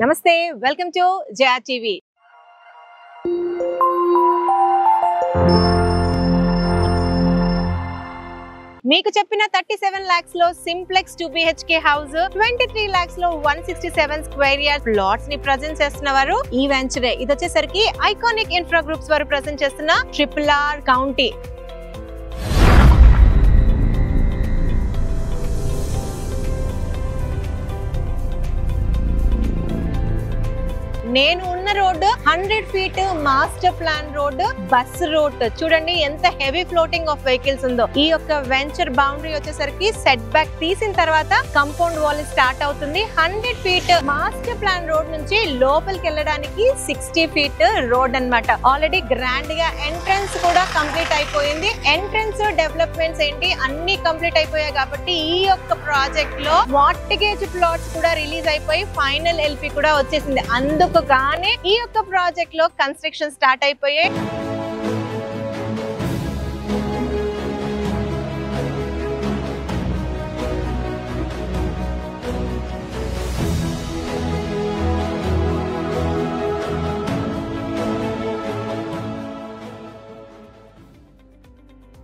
నమస్తే, welcome to Jaya TV. మీకు చెప్పిన 37 lakhs లో సింప్లెక్స్ 2 BHK హౌస్, 23 lakhs లో 167 స్క్వేర్ యార్డ్ ప్లాట్స్ ని ప్రెజెంట్ చేస్తున్నవారు ఈ వెంచరే. ఇది వచ్చేసరికి ఐకానిక్ ఇన్ఫ్రా గ్రూప్స్ వారు ప్రెజెంట్ చేస్తున్న RRR కౌంటీ. నేను ఉన్న road 100 feet master plan road, bus road. చూడండి ఎంత హెవీ ఫ్లోటింగ్ ఆఫ్ వెహికల్స్ ఉందో. ఈ యొక్క వెంచర్ బౌండరీ వచ్చేసరికి సెట్ బ్యాక్ తీసిన తర్వాత కంపౌండ్ వాల్ స్టార్ట్ అవుతుంది. 100 feet మాస్టర్ ప్లాన్ రోడ్ నుంచి లోపలికి వెళ్ళడానికి 60 feet రోడ్ అన్నమాట. ఆల్రెడీ గ్రాండ్ గా ఎంట్రన్స్ కూడా కంప్లీట్ అయిపోయింది. ఎంట్రన్స్ డెవలప్మెంట్స్ ఏంటి అన్ని కంప్లీట్ అయిపోయాయి కాబట్టి ఈ యొక్క ప్రాజెక్ట్ లో మార్టిగేజ్ ప్లాట్స్ కూడా రిలీజ్ అయిపోయి ఫైనల్ ఎల్పి కూడా వచ్చేసింది. అందుకు గానే ఈ యొక్క ప్రాజెక్ట్ లో కన్స్ట్రక్షన్ స్టార్ట్ అయిపోయాయి.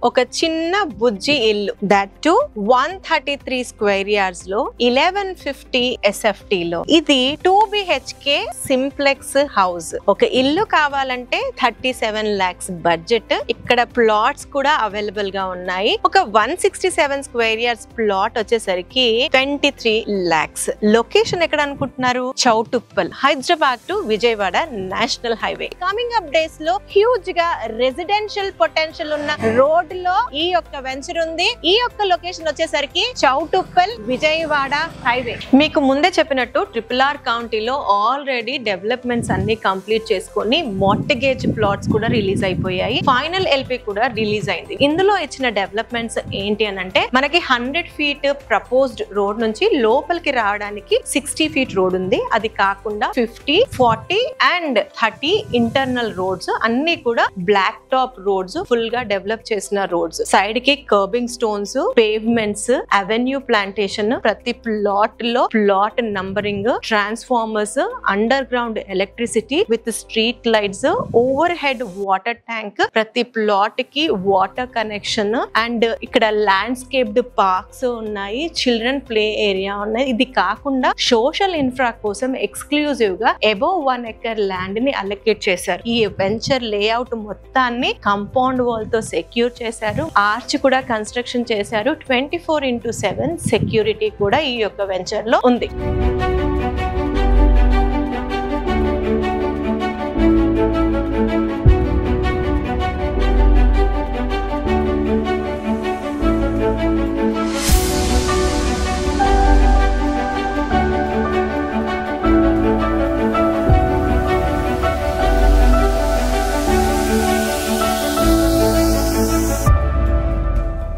ఒక చిన్న బుజ్జి ఇల్లు, దట్ టు 133 స్క్వేర్ యార్డ్స్ లో 1150 SFT లో. ఇది 2 BHK సింప్లెక్స్ హౌస్. ఒక ఇల్లు కావాలంటే 37 lakhs బడ్జెట్. ఇక్కడ ప్లాట్స్ కూడా అవైలబుల్ గా ఉన్నాయి. ఒక 167 స్క్వేర్ యార్డ్స్ ప్లాట్ వచ్చేసరికి 23 lakhs. లొకేషన్ ఎక్కడ అనుకుంటున్నారు? Choutuppal, Hyderabad to Vijayawada national highway. Coming up days లో హ్యూజ్ గా రెసిడెన్షియల్ పొటెన్షియల్ ఉన్న రోడ్ లో ఈ యొక్క వెంచర్ ఉంది. ఈ యొక్క లొకేషన్ వచ్చేసరికి చౌటుప్పల్, విజయవాడ హైవే. మీకు ముందే చెప్పినట్టు RRR కౌంటీలో ఆల్రెడీ డెవలప్మెంట్స్ అన్ని కంప్లీట్ చేసుకొని మార్టిగేజ్ ప్లాట్స్ కూడా రిలీజ్ అయిపోయాయి. ఫైనల్ ఎల్పి కూడా రిలీజ్ అయింది. ఇందులో ఇచ్చిన డెవలప్మెంట్స్ ఏంటి అని అంటే, మనకి 100 feet ప్రపోజ్డ్ రోడ్ నుంచి లోపలికి రావడానికి 60 feet రోడ్ ఉంది. అది కాకుండా 50, 40 and 30 ఇంటర్నల్ రోడ్స్ అన్ని కూడా బ్లాక్ టాప్ రోడ్స్ ఫుల్ గా డెవలప్ చేసిన రోడ్స్. సైడ్ కి kerbing stones, pavements, avenue plantation, ప్రతి ప్లాట్ లో plot numbering, transformers, under ground electricity with street lights, over head water tank, ప్రతి ప్లాట్ కి వాటర్ కనెక్షన్ అండ్ ఇక్కడ ల్యాండ్స్కేప్డ్ పార్క్స్ ఉన్నాయి, children play area ఉన్నాయి. ఇది కాకుండా సోషల్ ఇన్ఫ్రా కోసం ఎక్స్క్లూజివ్ గా అబౌవ్ 1 acre ల్యాండ్ ని అలొకేట్ చేశారు. ఈ వెంచర్ లేఅవుట్ మొత్తాన్ని కంపౌండ్ వాల్ తో సెక్యూర్ చేశారు. ఆర్చ్ కూడా కన్స్ట్రక్షన్ చేశారు. 24/7 సెక్యూరిటీ కూడా ఈ యొక్క వెంచర్ లో ఉంది.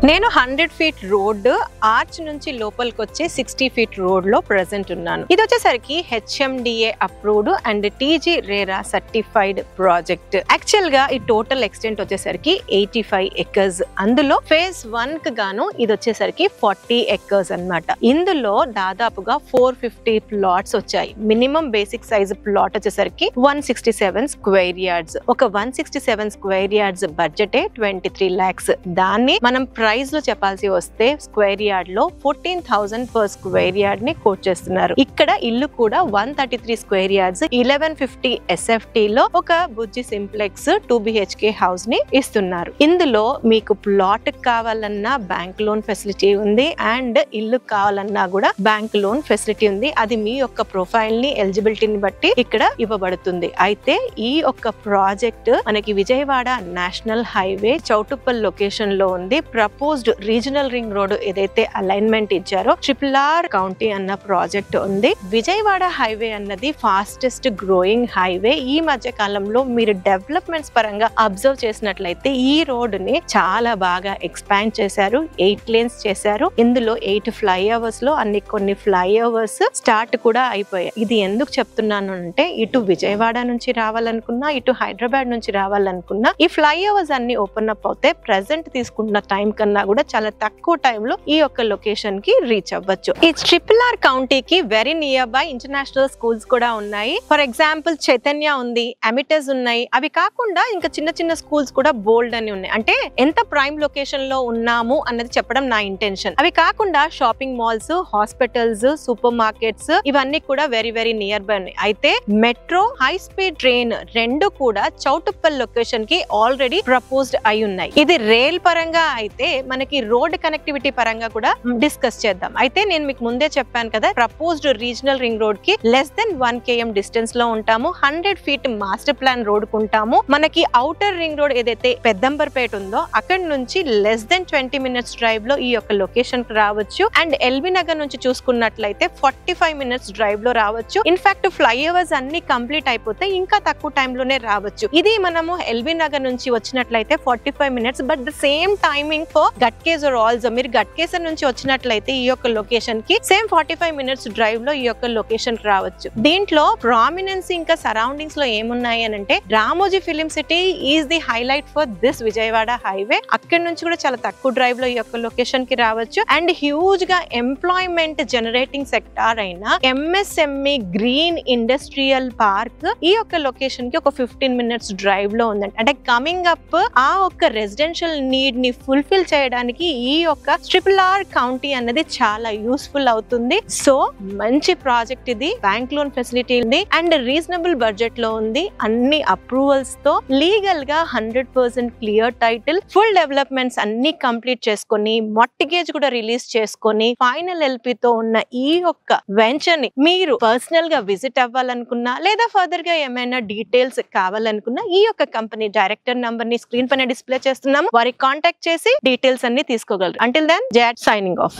నేను 100 feet రోడ్ ఆర్చ్ నుంచి లోపలికి వచ్చే 60 feet రోడ్ లో ప్రెసెంట్ ఉన్నాను. ఇది వచ్చేసరికి HMDA approved and TG RERA certified project. Actual గా ఈ టోటల్ ఎక్స్టెంట్ వచ్చేసరికి 85 acres. అందులో phase 1 కి గాను ఇది వచ్చేసరికి 40 acres అన్నమాట. ఇందులో దాదాపుగా 450 ప్లాట్స్ వచ్చాయి. మినిమం బేసిక్ సైజ్ ప్లాట్ వచ్చేసరికి 167 స్క్వేర్ యార్డ్స్. ఒక 167 స్క్వేర్ యార్డ్స్ బడ్జెటే 23 lakhs. దాన్ని మనం ప్రైస్ లో చెప్పాల్సి వస్తే స్క్వేర్ యార్డ్ లో 14,000 per స్క్వేర్ యార్డ్ ని కోట్ చేస్తున్నారు. ఇక్కడ ఇల్లు కూడా 133 స్క్వేర్ యార్డ్స్ 1150 SFT లో ఒక బుజ్జి సింప్లెక్స్ 2 BHK హౌస్ ని ఇస్తున్నారు. ఇందులో మీకు ప్లాట్ కావాలన్నా బ్యాంక్ లోన్ ఫెసిలిటీ ఉంది అండ్ ఇల్లు కావాలన్నా కూడా బ్యాంక్ లోన్ ఫెసిలిటీ ఉంది. అది మీ యొక్క ప్రొఫైల్ ని, ఎలిజిబిలిటీని బట్టి ఇక్కడ ఇవ్వబడుతుంది. అయితే ఈ యొక్క ప్రాజెక్ట్ మనకి Vijayawada national highway Choutuppal location లో ఉంది. ప్రపోజ్డ్ రీజనల్ రింగ్ రోడ్ ఏదైతే అలైన్మెంట్ ఇచ్చారో RRR కౌంటీ అన్న ప్రాజెక్ట్ ఉంది. విజయవాడ హైవే అన్నది ఫాస్టెస్ట్ గ్రోయింగ్ హైవే. ఈ మధ్య కాలంలో మీరు డెవలప్మెంట్స్ పరంగా అబ్జర్వ్ చేసినట్లయితే ఈ రోడ్ ని చాలా బాగా ఎక్స్పాండ్ చేశారు. 8 lanes చేశారు. ఇందులో 8 ఫ్లైఓవర్స్ లో కొన్ని ఫ్లైఓవర్స్ స్టార్ట్ కూడా అయిపోయాయి. ఇది ఎందుకు చెప్తున్నాను అంటే, ఇటు విజయవాడ నుంచి రావాలనుకున్నా, ఇటు హైదరాబాద్ నుంచి రావాలనుకున్నా ఈ ఫ్లైఓవర్స్ అన్ని ఓపెన్ అప్ అవుతే ప్రెసెంట్ తీసుకున్న టైం కన్నా చేసుకున్నా కూడా చాలా తక్కువ టైంలో ఈ యొక్క లొకేషన్ కి రీచ్ అవ్వచ్చు. ఈ RRR కౌంటీకి very near by international schools కూడా ఉన్నాయి. ఫర్ ఎగ్జాంపుల్ చైతన్య ఉంది, అమిటస్ ఉన్నాయి. అవి కాకుండా ఇంకా చిన్న చిన్న స్కూల్స్ కూడా బోల్డ్ అని ఉన్నాయి. అంటే ఎంత ప్రైమ్ లొకేషన్ లో ఉన్నాము అన్నది చెప్పడం నా ఇంటెన్షన్. అవి కాకుండా shopping malls, hospitals, super markets ఇవన్నీ కూడా వెరీ వెరీ నియర్ బై ఉన్నాయి. అయితే మెట్రో, హై స్పీడ్ ట్రైన్ రెండు కూడా చౌటుప్పల్ లొకేషన్ కి ఆల్రెడీ ప్రపోజ్డ్ అయి ఉన్నాయి. ఇది రైల్ పరంగా అయితే మనకి రోడ్ కనెక్టివిటీ పరంగా కూడా డిస్కస్ చేద్దాం. అయితే నేను మీకు ముందే చెప్పాను కదా, ప్రపోజ్డ్ రీజనల్ రింగ్ రోడ్ కి లెస్ దెన్ 1 km డిస్టెన్స్ లో ఉంటాము. 100 feet మాస్టర్ ప్లాన్ రోడ్ కుంటాము. మనకి ఔటర్ రింగ్ రోడ్ ఏదైతే పెద్దంబర్పేట ఉందో అక్కడ నుంచి లెస్ దెన్ 20 minutes డ్రైవ్ లో ఈ యొక్క లొకేషన్ కి రావచ్చు. అండ్ ఎల్బీ నగర్ నుంచి చూసుకున్నట్లయితే 45 minutes డ్రైవ్ లో రావచ్చు. ఇన్ఫాక్ట్ ఫ్లైఓవర్స్ అన్ని కంప్లీట్ అయిపోతే ఇంకా తక్కువ టైం లోనే రావచ్చు. ఇది మనము ఎల్బీ నగర్ నుంచి వచ్చినట్లయితే 45 minutes, but the same timing for Ghatkesar also. మీరు గట్కేసర్ నుంచి వచ్చినట్లయితే ఈ యొక్క లొకేషన్ కి సేమ్ 45 minutes డ్రైవ్ లో ఈ యొక్క లొకేషన్ కి రావచ్చు. దీంట్లో ప్రామినెన్స్ ఇంకా సరౌండింగ్స్ లో ఏమున్నాయి అని అంటే, Ramoji film city is the highlight for this Vijayawada highway. అక్కడి నుంచి కూడా చాలా తక్కువ డ్రైవ్ లో ఈ యొక్క లొకేషన్ కి రావచ్చు. అండ్ హ్యూజ్ గా ఎంప్లాయ్మెంట్ జనరేటింగ్ సెక్టార్ అయిన MSME గ్రీన్ ఇండస్ట్రియల్ పార్క్ ఈ యొక్క లొకేషన్ కి ఒక 15 minutes డ్రైవ్ లో ఉందండి. అంటే కమింగ్ అప్ ఆ ఒక్క రెసిడెన్షియల్ నీడ్ ని ఫుల్ఫిల్ చేయడానికి ఈ యొక్క RRR కౌంటీ అనేది చాలా యూస్ఫుల్ అవుతుంది. సో మంచి ప్రాజెక్ట్ ఇది. బ్యాంక్ లోన్ ఫెసిలిటీ ఉంది అండ్ రీజనబుల్ బడ్జెట్ లో ఉంది. అన్ని అప్రూవల్స్ తో లీగల్ గా 100% క్లియర్ టైటిల్, ఫుల్ డెవలప్మెంట్స్ అన్ని కంప్లీట్ చేసుకొని, మార్టిగేజ్ కూడా రిలీజ్ చేసుకొని, ఫైనల్ LP తో ఉన్న ఈ యొక్క వెంచర్ ని మీరు పర్సనల్ గా విజిట్ అవ్వాలనుకున్నా లేదా ఫర్దర్ గా ఏమైనా డీటెయిల్స్ కావాలనుకున్నా ఈ యొక్క కంపెనీ డైరెక్టర్ నంబర్ ని స్క్రీన్ పైన డిస్ప్లే చేస్తున్నాము. వారికి కాంటాక్ట్ చేసి డీటెయిల్స్ అన్ని తీసుకోగలరు. అంటిల్ దెన్, జయాట్ సైనింగ్ ఆఫ్.